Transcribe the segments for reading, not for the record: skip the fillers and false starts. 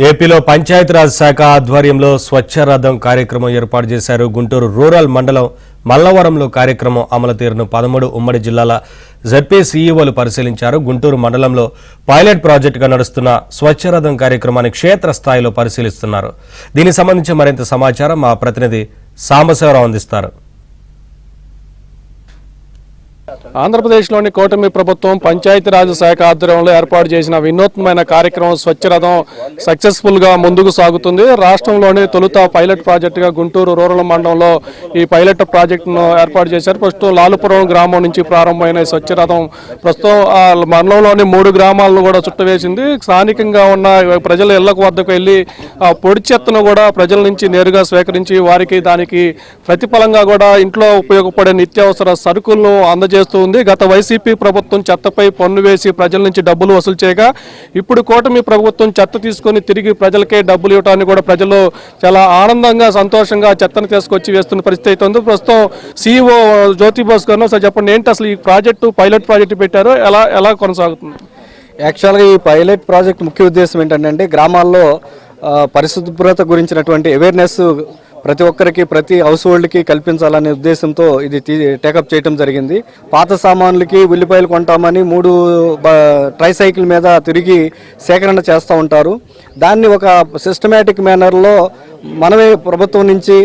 ఏపీలో పంచాయతీరాజ్ శాఖ ఆధ్వర్యంలో స్వచ్ఛ రథం కార్యక్రమం ఏర్పాటు చేశారు. గుంటూరు రూరల్ మండలం మల్లవరంలో కార్యక్రమం అమలు తీరును 13 ఉమ్మడి జిల్లాల జెడ్పీ సీఈఓలు పరిశీలించారు. గుంటూరు మండలంలో పైలట్ ప్రాజెక్టుగా నడుస్తున్న స్వచ్ఛ రథం కార్యక్రమాన్ని క్షేత్రస్థాయిలో పరిశీలిస్తున్నారు. దీనికి సంబంధించి మరింత సమాచారం మా ప్రతినిధి సాంబశివరావు అందిస్తారు. ఆంధ్రప్రదేశ్లోని కూటమి ప్రభుత్వం పంచాయతీరాజ్ శాఖ ఆధ్వర్యంలో ఏర్పాటు చేసిన వినూత్నమైన కార్యక్రమం స్వచ్ఛరథం సక్సెస్ఫుల్గా ముందుకు సాగుతుంది. రాష్ట్రంలోని తొలుత పైలట్ ప్రాజెక్టుగా గుంటూరు రూరల్ మండలంలో ఈ పైలట్ ప్రాజెక్టును ఏర్పాటు చేశారు. ప్రస్తుతం లాలుపురం గ్రామం నుంచి ప్రారంభమైన స్వచ్ఛరథం ప్రస్తుతం ఆ మండలంలోని 3 గ్రామాలను కూడా చుట్టవేసింది. స్థానికంగా ఉన్న ప్రజల ఇళ్ల వద్దకు వెళ్ళి ఆ పొడి చెత్తను కూడా ప్రజల నుంచి నేరుగా స్వీకరించి వారికి దానికి ప్రతిఫలంగా కూడా ఇంట్లో ఉపయోగపడే నిత్యావసర సరుకులను అందజేస్తూ ఉంది. గత వైసీపీ ప్రభుత్వం చెత్తపై పన్ను వేసి ప్రజల నుంచి డబ్బులు వసూలు చేయగా ఇప్పుడు కూటమి ప్రభుత్వం చెత్త తీసుకొని తిరిగి ప్రజలకే డబ్బులు ఇవ్వడానికి కూడా ప్రజలు చాలా ఆనందంగా సంతోషంగా చెత్తను తీసుకొచ్చి వేస్తున్న పరిస్థితి అయితే ఉంది. ప్రస్తుతం సీఈఓ జ్యోతి బోస్ గారు సార్ చెప్పండి, ఏంటి అసలు ఈ ప్రాజెక్టు పైలట్ ప్రాజెక్టు పెట్టారు, ఎలా కొనసాగుతుంది? యాక్చువల్గా ఈ పైలట్ ప్రాజెక్ట్ ముఖ్య ఉద్దేశం ఏంటంటే గ్రామాల్లో పరిశుభ్రత గురించినటువంటి అవేర్నెస్ ప్రతి ఒక్కరికి ప్రతి హౌస్ హోల్డ్కి కల్పించాలనే ఉద్దేశంతో ఇది టేకప్ చేయడం జరిగింది. పాత సామాన్లకి ఉల్లిపాయలు కొంటామని 3 ట్రైసైకిల్ మీద తిరిగి సేకరణ చేస్తూ ఉంటారు. దాన్ని ఒక సిస్టమేటిక్ మేనర్లో మనమే ప్రభుత్వం నుంచి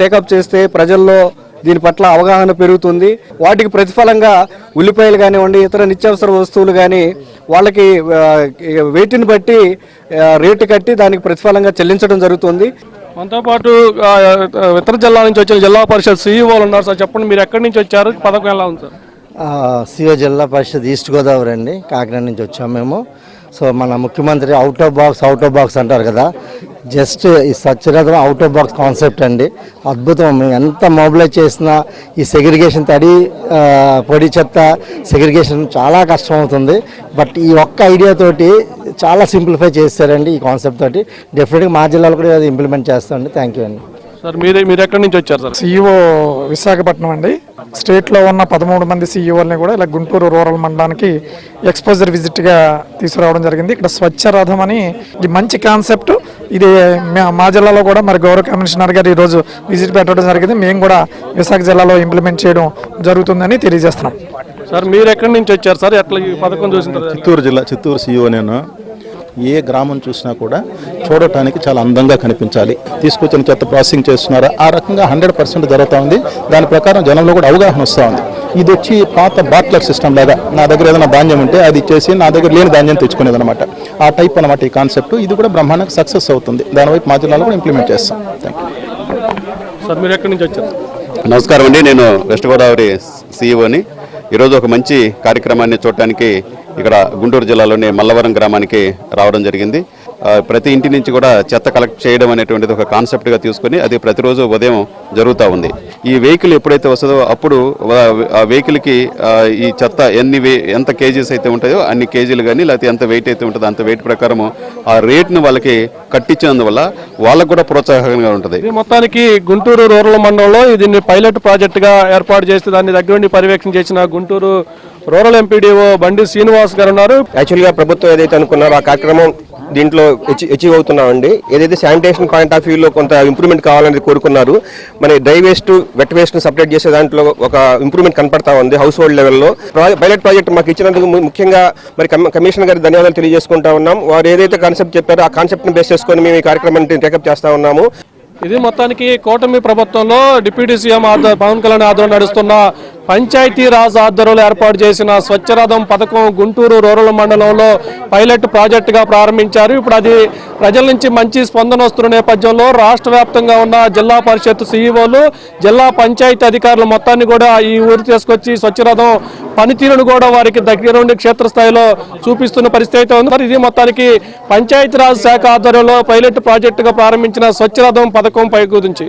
టేకప్ చేస్తే ప్రజల్లో దీని పట్ల అవగాహన పెరుగుతుంది. వాటికి ప్రతిఫలంగా ఉల్లిపాయలు కానివ్వండి, ఇతర నిత్యావసర వస్తువులు కానీ వాళ్ళకి వెయిట్ని బట్టి రేటు కట్టి దానికి ప్రతిఫలంగా చెల్లించడం జరుగుతుంది. మనతో పాటు ఇతర జిల్లాల నుంచి వచ్చిన జిల్లా పరిషత్ సీఈఓలు ఉన్నారు. సార్ చెప్పండి, మీరు ఎక్కడి నుంచి వచ్చారు, పథకం ఎలా ఉంది సార్? సీఓ జిల్లా పరిషత్ ఈస్ట్ గోదావరి అండి, కాకినాడ నుంచి వచ్చాము మేము. సో మన ముఖ్యమంత్రి అవుట్ ఆఫ్ బాక్స్ అంటారు కదా, జస్ట్ ఈ స్వచ్ఛరథం అవుట్ ఆఫ్ బాక్స్ కాన్సెప్ట్ అండి. అద్భుతం. మేము ఎంత మొబిలైజ్ చేసినా ఈ సెగ్రిగేషన్ పొడి చెత్త సెగ్రిగేషన్ చాలా కష్టం అవుతుంది. బట్ ఈ ఒక్క ఐడియాతోటి చాలా సింప్లిఫై చేస్తారండి. ఈ కాన్సెప్ట్ తోటి డెఫినెట్గా మా జిల్లాలో కూడా అది ఇంప్లిమెంట్ చేస్తామండి. థ్యాంక్ యూ అండి. సార్ మీరు ఎక్కడి నుంచి వచ్చారు సార్? సీఈఓ విశాఖపట్నం అండి. స్టేట్లో ఉన్న 13 మంది సీఈఓల్ని కూడా ఇలా గుంటూరు రూరల్ మండలానికి ఎక్స్పోజర్ విజిట్గా తీసుకురావడం జరిగింది. ఇక్కడ స్వచ్ఛ రథం అని ఇది మంచి కాన్సెప్ట్. ఇది మా జిల్లాలో కూడా మరి గౌరవ కమిషనర్ గారు ఈరోజు విజిట్ పెట్టడం జరిగింది. మేము కూడా విశాఖ జిల్లాలో ఇంప్లిమెంట్ చేయడం జరుగుతుందని తెలియజేస్తున్నాం. సార్ మీరు ఎక్కడి నుంచి వచ్చారు సార్? ఎట్లా ఈ పథకం చూసిన? చిత్తూరు జిల్లా, చిత్తూరు సీఈఓ నేను. ఏ గ్రామం చూసినా కూడా చూడటానికి చాలా అందంగా కనిపించాలి. తీసుకొచ్చిన చెత్త ప్రాసెసింగ్ చేస్తున్నారు, ఆ రకంగా 100% జరుగుతూ ఉంది. దాని ప్రకారం జనంలో కూడా అవగాహన వస్తూ ఉంది. ఇది వచ్చి పాత బాట్లర్ సిస్టమ్ లాగా నా దగ్గర ఏదైనా ధాన్యం ఉంటే అది ఇచ్చేసి నా దగ్గర లేని ధాన్యం తెచ్చుకునేది అనమాట. ఆ టైప్ అనమాట ఈ కాన్సెప్ట్. ఇది కూడా బ్రహ్మాండంగా సక్సెస్ అవుతుంది. దానివైపు మా జిల్లాలో కూడా ఇంప్లిమెంట్ చేస్తాం. Thank you. సార్ మీరు ఎక్కడి నుంచి వచ్చారు? నమస్కారం అండి, నేను వెస్ట్ గోదావరి సీఈఓని. ఈరోజు ఒక మంచి కార్యక్రమాన్ని చూడటానికి ఇక్కడ గుంటూరు జిల్లాలోని మల్లవరం గ్రామానికి రావడం జరిగింది. ప్రతి ఇంటి నుంచి కూడా చెత్త కలెక్ట్ చేయడం అనేటువంటిది ఒక కాన్సెప్ట్గా తీసుకొని అది ప్రతిరోజు ఉదయం జరుగుతూ ఉంది. ఈ వెహికల్ ఎప్పుడైతే వస్తుందో అప్పుడు ఆ వెహికల్కి ఈ చెత్త ఎంత కేజీస్ అయితే ఉంటాయో అన్ని కేజీలు కానీ లేకపోతే ఎంత వెయిట్ అయితే ఉంటుందో అంత వెయిట్ ప్రకారం ఆ రేట్ను వాళ్ళకి కట్టించినందువల్ల వాళ్ళకు కూడా ప్రోత్సాహకంగా ఉంటుంది. మొత్తానికి గుంటూరు రూరల్ మండలంలో దీన్ని పైలట్ ప్రాజెక్టుగా ఏర్పాటు చేస్తే దాన్ని దగ్గరుండి పర్యవేక్షణ చేసిన గుంటూరు రూరల్ ఎంపీడీఓ బండి శ్రీనివాస్ గారు ఉన్నారు. యాక్చువల్గా ప్రభుత్వం ఏదైతే అనుకున్నారో ఆ కార్యక్రమం దీంట్లో అచీవ్ అవుతున్నామండి. ఏదైతే శానిటేషన్ పాయింట్ ఆఫ్ వ్యూలో కొంత ఇంప్రూవ్మెంట్ కావాలని కోరుకున్నారు. మన dry waste wet waste separate చేసే దాంట్లో ఒక ఇంప్రూవ్మెంట్ కనపడతా ఉంది హౌస్ హోల్డ్ లెవెల్లో. పైలట్ ప్రాజెక్ట్ మాకు ఇచ్చినందుకు ముఖ్యంగా మరి కమిషనర్ గారికి ధన్యవాదాలు తెలియజేసుకుంటా ఉన్నాం. వారు ఏదైతే కాన్సెప్ట్ చెప్పారో ఆ కాన్సెప్ట్ని బేస్ చేసుకొని మేము ఈ కార్యక్రమాన్ని టేకప్ చేస్తా ఉన్నాము. ఇది మొత్తానికి కూటమి ప్రభుత్వంలో డిప్యూటీ సీఎం పవన్ కళ్యాణ్ ఆధ్వర్యంలో నడుస్తున్న పంచాయతీ రాజ్ ఆధ్వర్యంలో ఏర్పాటు చేసిన స్వచ్ఛరథం పథకం గుంటూరు రూరల్ మండలంలో పైలట్ ప్రాజెక్టుగా ప్రారంభించారు. ఇప్పుడు అది ప్రజల నుంచి మంచి స్పందన వస్తున్న నేపథ్యంలో రాష్ట్ర వ్యాప్తంగా ఉన్న జిల్లా పరిషత్ సీఈఓలు, జిల్లా పంచాయతీ అధికారులు మొత్తాన్ని కూడా ఈ ఊరు తీసుకొచ్చి స్వచ్ఛరథం పనితీరును కూడా వారికి దగ్గరుండి క్షేత్రస్థాయిలో చూపిస్తున్న పరిస్థితి అయితే ఉంది. ఇది మొత్తానికి పంచాయతీరాజ్ శాఖ ఆధ్వర్యంలో పైలట్ ప్రాజెక్టుగా ప్రారంభించిన స్వచ్ఛరథం పథకం పై గురించి